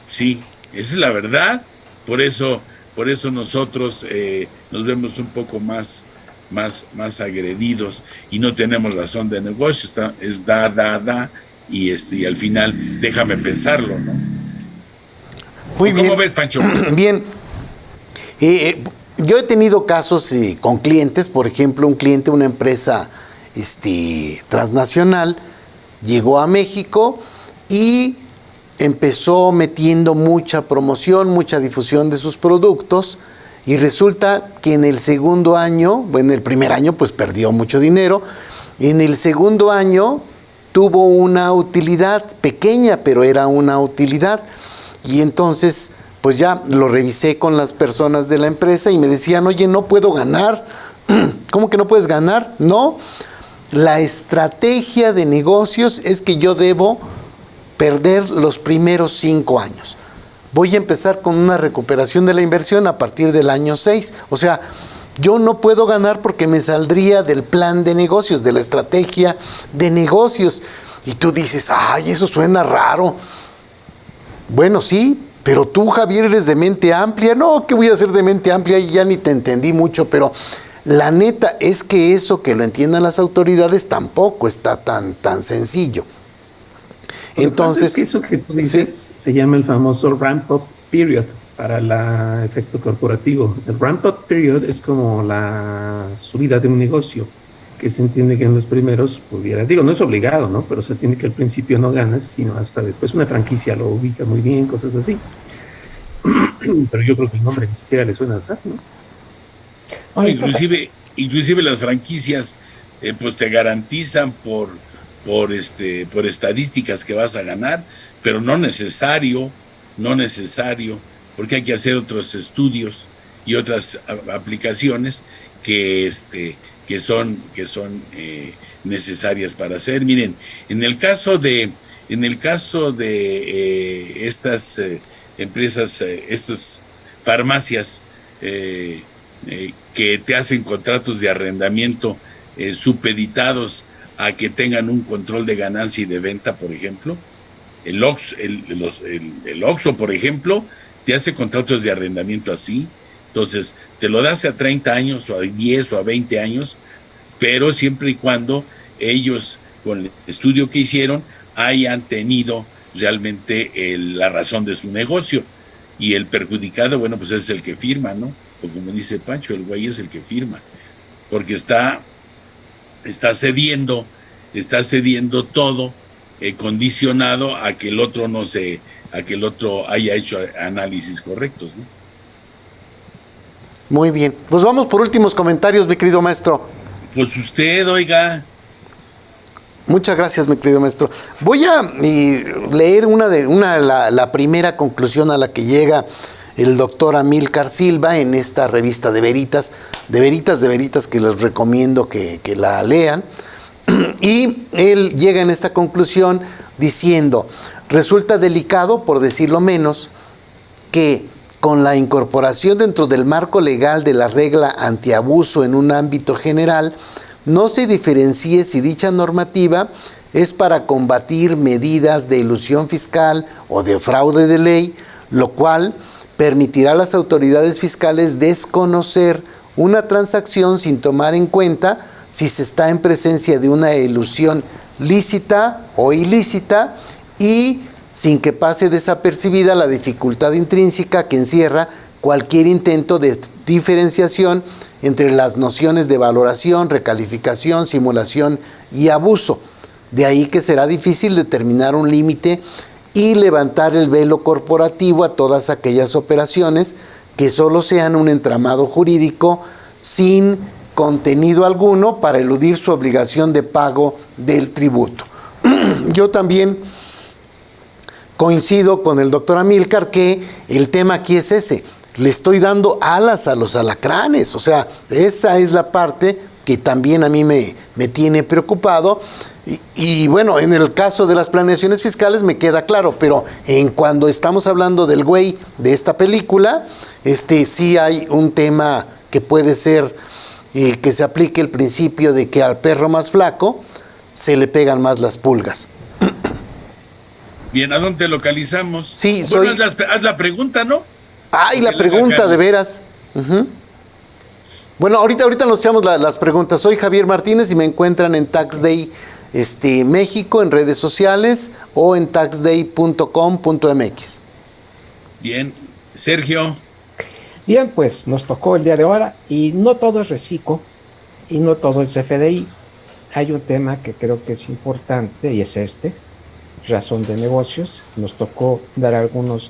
Sí, esa es la verdad. Por eso nosotros nos vemos un poco más agredidos y no tenemos razón de negocio. Es da. Y al final, déjame pensarlo, ¿no? Muy bien. ¿Cómo ves, Pancho? Bien. Yo he tenido casos con clientes, por ejemplo, un cliente, una empresa transnacional, llegó a México y empezó metiendo mucha promoción, mucha difusión de sus productos, y resulta que en el segundo año, en el primer año pues perdió mucho dinero, en el segundo año tuvo una utilidad pequeña, pero era una utilidad, y entonces pues ya lo revisé con las personas de la empresa y me decían, oye, no puedo ganar. ¿Cómo que no puedes ganar? No, la estrategia de negocios es que yo debo perder los primeros 5 años. Voy a empezar con una recuperación de la inversión a partir del año 6. O sea, yo no puedo ganar porque me saldría del plan de negocios, de la estrategia de negocios. Y tú dices, ay, eso suena raro. Bueno, sí, pero tú, Javier, eres de mente amplia. No, ¿qué voy a hacer de mente amplia? Y ya ni te entendí mucho, pero la neta es que eso que lo entiendan las autoridades tampoco está tan sencillo. Entonces, es que eso que tú dices se llama el famoso ramp-up period para el efecto corporativo. El ramp-up period es como la subida de un negocio, que se entiende que en los primeros pudiera, digo, no es obligado, ¿no? Pero se entiende que al principio no ganas, sino hasta después una franquicia lo ubica muy bien, cosas así. Pero yo creo que el nombre ni siquiera le suena al SAT, ¿no? Inclusive las franquicias pues te garantizan por estadísticas que vas a ganar, pero no necesario, porque hay que hacer otros estudios y otras aplicaciones que son necesarias para hacer. Miren, en el caso de estas empresas, estas farmacias que te hacen contratos de arrendamiento supeditados a que tengan un control de ganancia y de venta, por ejemplo. El Oxxo, por ejemplo, te hace contratos de arrendamiento así. Entonces, te lo das a 30 años o a 10 o a 20 años, pero siempre y cuando ellos, con el estudio que hicieron, hayan tenido realmente la razón de su negocio. Y el perjudicado, bueno, pues es el que firma, ¿no? O como dice Pancho, el güey es el que firma, porque está cediendo todo, condicionado a que el otro haya hecho análisis correctos, ¿no? Muy bien, pues vamos por últimos comentarios, mi querido maestro. Pues usted, oiga. Muchas gracias, mi querido maestro. Voy a leer la primera conclusión a la que llega el doctor Amílcar Silva en esta revista de Veritas, que les recomiendo que la lean. Y él llega en esta conclusión diciendo, resulta delicado, por decirlo menos, que con la incorporación dentro del marco legal de la regla antiabuso en un ámbito general, no se diferencie si dicha normativa es para combatir medidas de elusión fiscal o de fraude de ley, lo cual permitirá a las autoridades fiscales desconocer una transacción sin tomar en cuenta si se está en presencia de una elusión lícita o ilícita y sin que pase desapercibida la dificultad intrínseca que encierra cualquier intento de diferenciación entre las nociones de valoración, recalificación, simulación y abuso. De ahí que será difícil determinar un límite y levantar el velo corporativo a todas aquellas operaciones que solo sean un entramado jurídico sin contenido alguno para eludir su obligación de pago del tributo. Yo también coincido con el doctor Amílcar que el tema aquí es ese. Le estoy dando alas a los alacranes, o sea, esa es la parte que también a mí me tiene preocupado. Y bueno, en el caso de las planeaciones fiscales me queda claro, pero cuando estamos hablando del güey de esta película, sí hay un tema que puede ser que se aplique el principio de que al perro más flaco se le pegan más las pulgas. Bien, ¿a dónde localizamos? Sí, bueno, haz la pregunta, ¿no? Ay, la pregunta, de veras. Uh-huh. Bueno, ahorita nos echamos las preguntas. Soy Javier Martínez y me encuentran en Tax Day México en redes sociales o en taxday.com.mx. Bien, Sergio. Bien, pues nos tocó el día de ahora y no todo es reciclo y no todo es FDI. Hay un tema que creo que es importante y es razón de negocios. Nos tocó dar algunos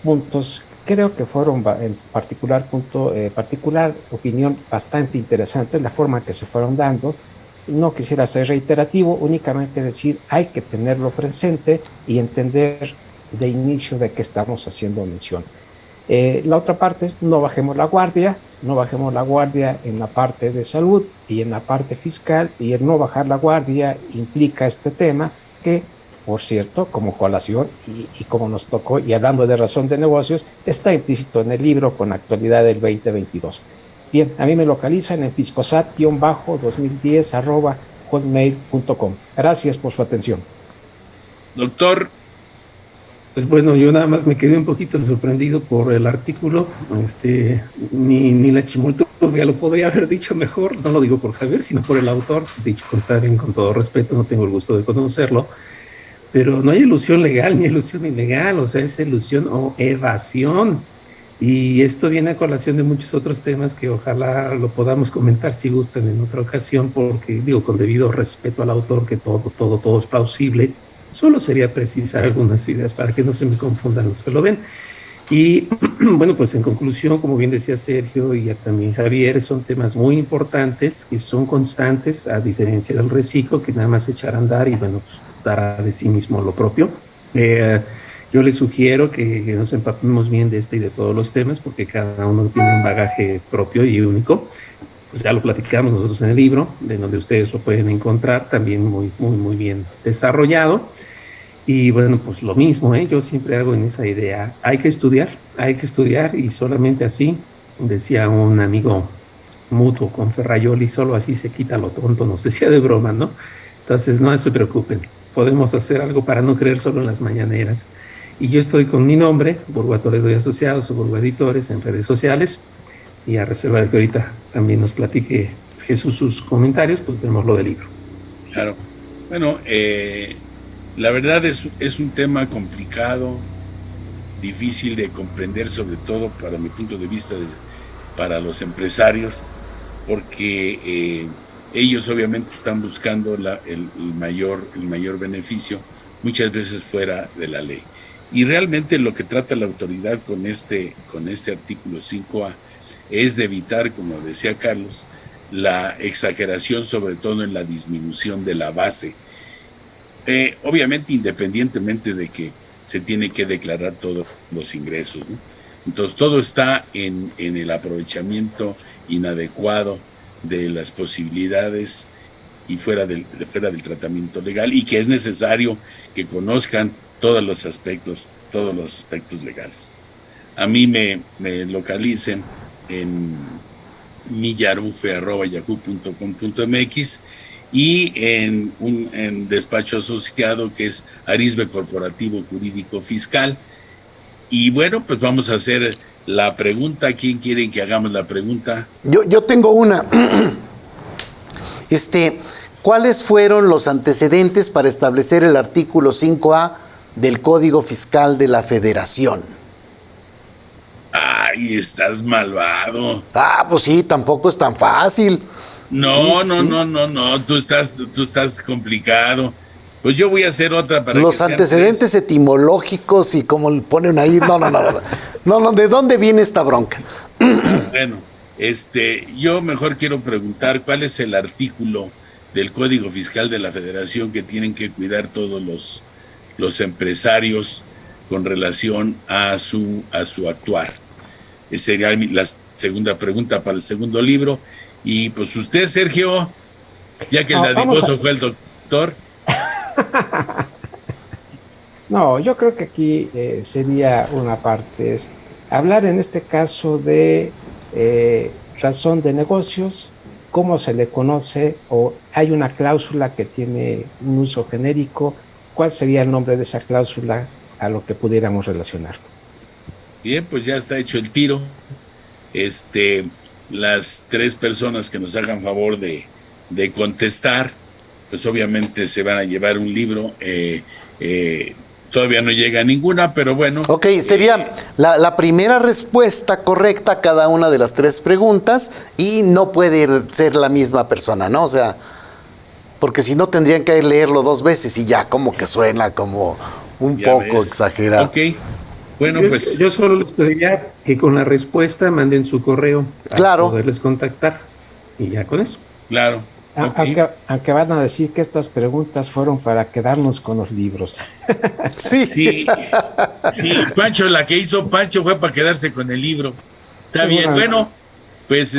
puntos, creo que fueron en particular opinión bastante interesantes, la forma que se fueron dando. No quisiera ser reiterativo, únicamente decir hay que tenerlo presente y entender de inicio de qué estamos haciendo mención. La otra parte es no bajemos la guardia en la parte de salud y en la parte fiscal, y el no bajar la guardia implica este tema que, por cierto, como colación y como nos tocó, y hablando de razón de negocios, está implícito en el libro con actualidad del 2022. Bien, a mí me localizan en fiscosat-2010@hotmail.com. Gracias por su atención. Doctor. Pues bueno, yo nada más me quedé un poquito sorprendido por el artículo. Ni la chimoltrufia lo podría haber dicho mejor. No lo digo por Javier, sino por el autor. Dicho con todo respeto, no tengo el gusto de conocerlo. Pero no hay ilusión legal ni ilusión ilegal, o sea, es ilusión o evasión. Y esto viene a colación de muchos otros temas que ojalá lo podamos comentar si gustan en otra ocasión, porque digo, con debido respeto al autor, que todo es plausible. Solo sería precisar algunas ideas para que no se me confundan los que lo ven. Y bueno, pues en conclusión, como bien decía Sergio y también Javier, son temas muy importantes que son constantes, a diferencia del reciclo, que nada más echar a andar y bueno, pues dará de sí mismo lo propio. Yo les sugiero que nos empapemos bien de este y de todos los temas, porque cada uno tiene un bagaje propio y único. Pues ya lo platicamos nosotros en el libro, de donde ustedes lo pueden encontrar también muy bien desarrollado. Y bueno, pues lo mismo, yo siempre hago en esa idea, hay que estudiar y solamente así, decía un amigo mutuo con Ferrayoli, solo así se quita lo tonto, nos decía de broma, ¿no? Entonces no se preocupen, podemos hacer algo para no creer solo en las mañaneras. Y yo estoy con mi nombre, Burgua Toledo y Asociados o Burgua Editores en redes sociales, y a reserva de que ahorita también nos platique Jesús sus comentarios, pues vemos lo del libro. Claro. Bueno, la verdad es un tema complicado, difícil de comprender, sobre todo para mi punto de vista, para los empresarios, porque ellos obviamente están buscando el mayor beneficio, muchas veces fuera de la ley. Y realmente lo que trata la autoridad con este artículo 5A es de evitar, como decía Carlos, la exageración, sobre todo en la disminución de la base. Obviamente independientemente de que se tiene que declarar todos los ingresos, ¿no? Entonces todo está en el aprovechamiento inadecuado de las posibilidades y fuera del tratamiento legal, y que es necesario que conozcan todos los aspectos legales. A mí me localicen en millarufe@yahoo.com.mx y en un despacho asociado que es Arisbe Corporativo Jurídico Fiscal. Y bueno, pues vamos a hacer la pregunta. ¿Quién quiere que hagamos la pregunta? Yo tengo una. ¿Cuáles fueron los antecedentes para establecer el artículo 5A del Código Fiscal de la Federación? Ay, estás malvado. Pues sí, tampoco es tan fácil. No, tú estás complicado. Pues yo voy a hacer otra para los antecedentes etimológicos y como le ponen ahí, no, ¿de dónde viene esta bronca? Bueno, yo mejor quiero preguntar cuál es el artículo del Código Fiscal de la Federación que tienen que cuidar todos los empresarios con relación a su actuar. Esa sería la segunda pregunta para el segundo libro. Y pues usted, Sergio, ya que el dadivoso fue el doctor. No, yo creo que aquí sería una parte, es hablar en este caso de razón de negocios, cómo se le conoce, o hay una cláusula que tiene un uso genérico, ¿cuál sería el nombre de esa cláusula a lo que pudiéramos relacionar? Bien, pues ya está hecho el tiro. Las tres personas que nos hagan favor de contestar, pues obviamente se van a llevar un libro. Todavía no llega a ninguna, pero bueno. Ok, sería la primera respuesta correcta a cada una de las tres preguntas, y no puede ser la misma persona, ¿no? O sea, porque si no tendrían que leerlo dos veces y ya como que suena como un poco exagerado. Ok. Bueno, pues yo solo les pediría que con la respuesta manden su correo para poderles contactar, y ya con eso. Claro. Aunque van a decir que estas preguntas fueron para quedarnos con los libros. Sí, Pancho, la que hizo Pancho fue para quedarse con el libro. Está bien, bueno, pues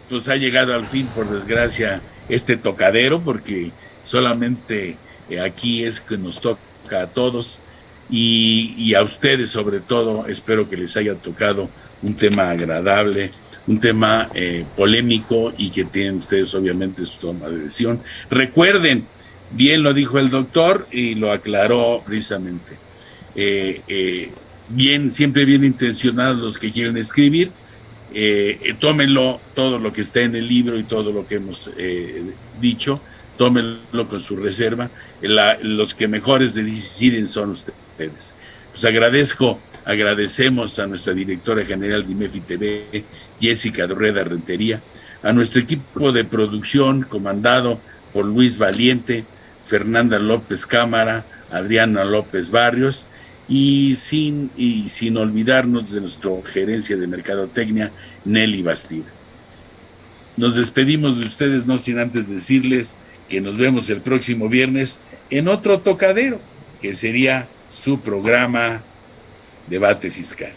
pues ha llegado al fin, por desgracia, este tocadero, porque solamente aquí es que nos toca a todos y a ustedes sobre todo. Espero que les haya tocado un tema agradable, un tema polémico, y que tienen ustedes obviamente su toma de decisión. Recuerden, bien lo dijo el doctor y lo aclaró precisamente, siempre bien intencionados los que quieren escribir, tómenlo todo lo que está en el libro y todo lo que hemos dicho, tómenlo con su reserva. Los que mejores deciden son ustedes. Pues agradecemos a nuestra directora general de IMEFI TV, Jessica Rueda Rentería, a nuestro equipo de producción comandado por Luis Valiente, Fernanda López Cámara, Adriana López Barrios, y sin olvidarnos de nuestra gerencia de mercadotecnia, Nelly Bastida. Nos despedimos de ustedes, no sin antes decirles que nos vemos el próximo viernes en otro tocadero, que sería su programa Debate Fiscal.